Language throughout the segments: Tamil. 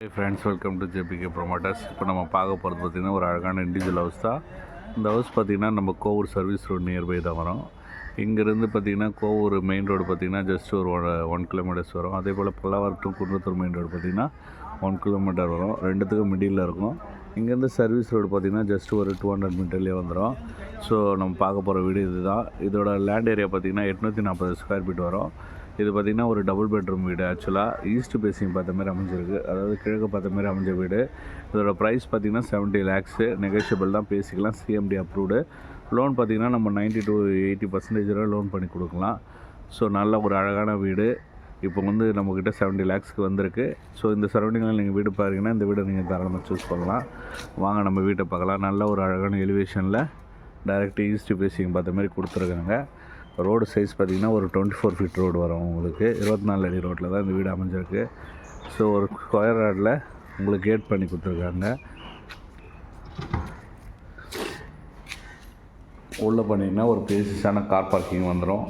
Hey friends, welcome to JPK Promoters. இப்போ நம்ம பார்க்க போகிறது பார்த்திங்கன்னா ஒரு அழகான இண்டிவிஜுவல் ஹவுஸ் தான். இந்த ஹவுஸ் பார்த்திங்கன்னா நம்ம கோவூர் சர்வீஸ் ரோடு நியர்பை தான் வரும். இங்கேருந்து பார்த்திங்கன்னா கோவூர் மெயின் ரோடு பார்த்திங்கன்னா ஜஸ்ட் ஒரு 1 கிலோமீட்டர்ஸ் வரும். அதே போல் Pallavaram to Kundrathur main road பார்த்திங்கன்னா 1 கிலோமீட்டர் வரும். ரெண்டுத்துக்கும் மிடில் இருக்கும். இங்கேருந்து சர்வீஸ் ரோடு பார்த்திங்கன்னா ஜஸ்ட் ஒரு 200 மீட்டர்லேயே வந்துடும். ஸோ நம்ம பார்க்க போகிற வீடு இது தான். இதோட லேண்ட் ஏரியா பார்த்திங்கன்னா 840 ஸ்கொயர் ஃபீட் வரும். இது பார்த்திங்கன்னா ஒரு டபுள் பெட்ரூம் வீடு. ஆக்சுவலாக ஈஸ்ட் பேசிங் பார்த்த மாதிரி அமைஞ்சிருக்கு, அதாவது கிழக்கு பார்த்த மாதிரி அமைஞ்ச வீடு. இதோட ப்ரைஸ் பார்த்திங்கன்னா 70 lakhs, நெகோஷியபிள் தான், பேசிக்கலாம். CMD approved. லோன் பார்த்திங்கன்னா நம்ம 90 to 80% லோன் பண்ணி கொடுக்கலாம். ஸோ நல்ல ஒரு அழகான வீடு. இப்போ வந்து நம்மக்கிட்ட 70 lakhsக்கு வந்திருக்கு. ஸோ இந்த சரௌண்டிங்கில் நீங்கள் வீடு பாருங்கன்னா இந்த வீடை நீங்கள் தாராளமாக சூஸ் பண்ணலாம். வாங்க நம்ம வீட்டை பார்க்கலாம். நல்ல ஒரு அழகான எலிவேஷனில் டைரெக்ட் ஈஸ்ட் பேசிங் பார்த்த மாதிரி கொடுத்துருக்காங்க. ரோடு சைஸ் பார்த்திங்கன்னா ஒரு 24 feet ரோடு வரும். உங்களுக்கு 24 அடி ரோட்டில் தான் இந்த வீடு அமைஞ்சிருக்கு. ஸோ ஒரு ஸ்கொயர் யார்டில் உங்களுக்கு கேட் பண்ணி கொடுத்துருக்காங்க. உள்ளே பண்ணிங்கன்னா ஒரு பேசிஸான கார் பார்க்கிங் வந்துடும்.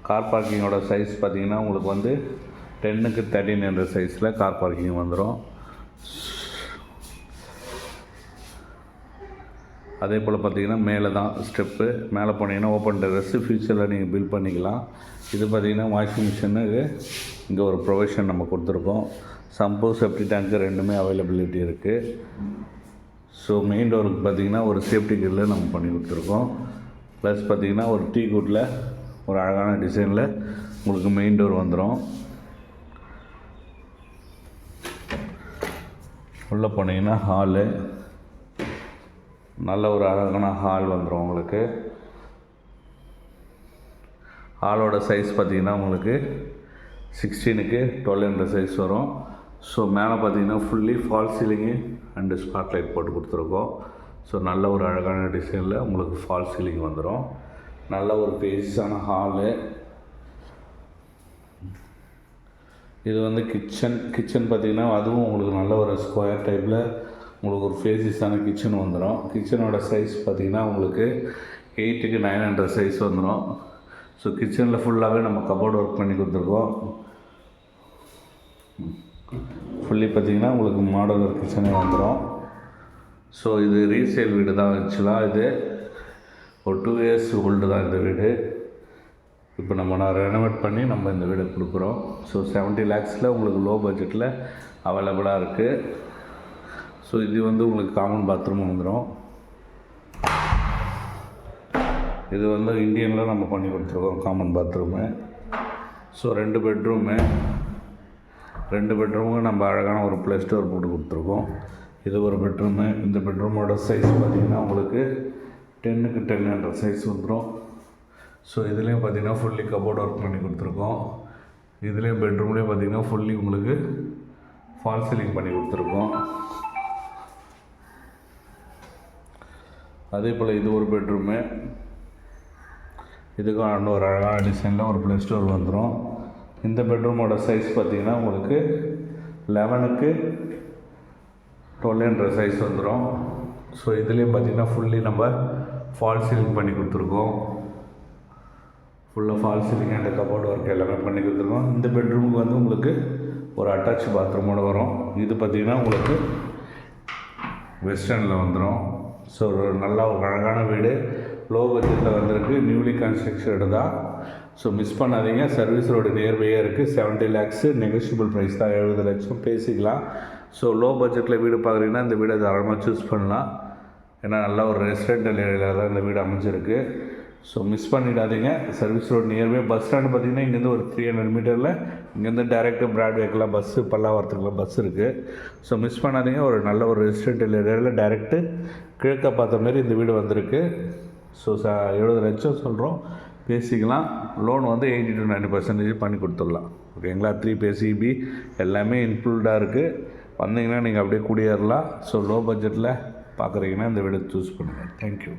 கார் பார்க்கிங்கோட சைஸ் பார்த்திங்கன்னா உங்களுக்கு வந்து 10க்கு 13 என்ற சைஸில் கார் பார்க்கிங் வந்துடும். அதே போல் பார்த்திங்கன்னா மேலே தான் ஸ்டெப்பு. மேலே போனீங்கன்னா ஓப்பன் டெரஸு, ஃப்யூச்சரில் நீங்கள் பில்ட் பண்ணிக்கலாம். இது பார்த்திங்கன்னா வாஷிங் மிஷினுக்கு இங்கே ஒரு ப்ரொவிஷன் நம்ம கொடுத்துருக்கோம். சம்பு, செப்டி டேங்க்கு ரெண்டுமே அவைலபிலிட்டி இருக்குது. ஸோ மெயின் டோருக்கு பார்த்திங்கன்னா ஒரு சேஃப்டி கிரில் நம்ம பண்ணி கொடுத்துருக்கோம். ப்ளஸ் பார்த்திங்கன்னா ஒரு டீ குட்டில் ஒரு அழகான டிசைனில் உங்களுக்கு மெயின் டோர் வந்துடும். உள்ளே போனீங்கன்னா ஹாலு, நல்ல ஒரு அழகான ஹால் வந்துடும் உங்களுக்கு. ஹாலோட சைஸ் பார்த்திங்கன்னா உங்களுக்கு 16க்கு 12 என்ற சைஸ் வரும். ஸோ மேலே பார்த்திங்கன்னா fully fall ceiling and spot light போட்டு கொடுத்துருக்கோம். ஸோ நல்ல ஒரு அழகான டிசைனில் உங்களுக்கு ஃபால் சீலிங் வந்துடும். நல்ல ஒரு பேஸான ஹாலு. இது வந்து கிச்சன் பார்த்திங்கன்னா அதுவும் உங்களுக்கு நல்ல ஒரு ஸ்கொயர் டைப்பில் உங்களுக்கு ஒரு ஃபேஸிஸான கிச்சன் வந்துடும். கிச்சனோட சைஸ் பார்த்திங்கன்னா உங்களுக்கு 8க்கு 9 என்ற சைஸ் வந்துடும். ஸோ கிச்சனில் ஃபுல்லாகவே நம்ம கபோர்டு ஒர்க் பண்ணி கொடுத்துருக்கோம். ஃபுல்லி பார்த்திங்கன்னா உங்களுக்கு மாடலர் கிச்சனே வந்துடும். ஸோ இது ரீசேல் வீடு தான். ஆக்சுவலாக இது ஒரு 2 years ஓல்டு தான் இந்த வீடு. இப்போ நான் ரெனோவேட் பண்ணி நம்ம இந்த வீடை கொடுக்குறோம். ஸோ 70 lakhsல உங்களுக்கு லோ பட்ஜெட்டில் அவைலபிளாக இருக்குது. ஸோ இது வந்து உங்களுக்கு காமன் பாத்ரூம் வந்துடும். இது வந்து இந்தியனில் நம்ம பண்ணி கொடுத்துருக்கோம் காமன் பாத்ரூமு. ஸோ 2 பெட்ரூமுக்கு நம்ம அழகான ஒரு ப்ளஸ் டோர் போட்டு கொடுத்துருக்கோம். இது ஒரு பெட்ரூமு. இந்த பெட்ரூமோட சைஸ் பார்த்திங்கன்னா உங்களுக்கு 10க்கு 10 என்ற சைஸ் வந்துடும். ஸோ இதுலேயும் பார்த்திங்கன்னா ஃபுல்லி கபோர்ட் ஒர்க் பண்ணி கொடுத்துருக்கோம். இதுலேயும் பெட்ரூம்லேயும் பார்த்திங்கன்னா ஃபுல்லி உங்களுக்கு ஃபால் சீலிங் பண்ணி கொடுத்துருக்கோம். அதே போல் இது ஒரு பெட்ரூமு. இதுக்கும் ஒரு அழகான டிசைனில் ஒரு ப்ளஸ் டோர் வந்துடும். இந்த பெட்ரூமோட சைஸ் பார்த்திங்கன்னா உங்களுக்கு 11க்கு 12 என்ற சைஸ் வந்துடும். ஸோ இதுலேயும் பார்த்திங்கன்னா ஃபுல்லி நம்ம ஃபால் சீலிங் பண்ணி கொடுத்துருக்கோம். ஃபுல்லாக fall ceiling and cupboard work எல்லாமே பண்ணி கொடுத்துருக்கோம். இந்த பெட்ரூமுக்கு வந்து உங்களுக்கு ஒரு அட்டாச் பாத்ரூமோடு வரும். இது பார்த்திங்கன்னா உங்களுக்கு வெஸ்டர்னில் வந்துடும். ஸோ ஒரு நல்ல ஒரு அழகான வீடு, லோ பட்ஜெட்டில் வந்திருக்கு, நியூலி கன்ஸ்ட்ரக்ஷடு தான். ஸோ மிஸ் பண்ணாதீங்க. சர்வீஸ் ரோடு நியர்பையே இருக்குது. 70 lakhs, நெகோஷியபிள் ப்ரைஸ் தான். 70 லட்சம் பேசிக்கலாம். ஸோ லோ பட்ஜெட்டில் வீடு பார்க்குறீங்கன்னா இந்த வீடை தாராளமாக சூஸ் பண்ணலாம். ஏன்னா நல்ல ஒரு ரெசிடென்டல் ஏரியாவில் தான் இந்த வீடு அமைஞ்சிருக்கு. ஸோ மிஸ் பண்ணிடாதீங்க. Service road nearby. Bus stand பார்த்திங்கன்னா இங்கேருந்து ஒரு 300 மீட்டரில் இங்கேருந்து டேரெக்டாக பிராட்வேக்கெலாம் பஸ்ஸு, பல்லாவரத்துக்குலாம் பஸ் இருக்குது. ஸோ மிஸ் பண்ணாதீங்க. ஒரு நல்ல ஒரு ரெசிடென்டல் ஏரியாவில் டேரெக்டு கிழக்க பார்த்த மாதிரி இந்த வீடு வந்திருக்கு. ஸோ 70 லட்சம் சொல்கிறோம், பேசிக்கலாம். லோன் வந்து 80 to 90% பண்ணி கொடுத்துடலாம். ஓகேங்களா? 3 PCB எல்லாமே இன்க்ளூடாக இருக்குது. வந்தீங்கன்னா நீங்கள் அப்படியே குடியேறலாம். ஸோ லோ பட்ஜெட்டில் பார்க்குறீங்கன்னா இந்த வீடை சூஸ் பண்ணுங்கள். தேங்க்யூ.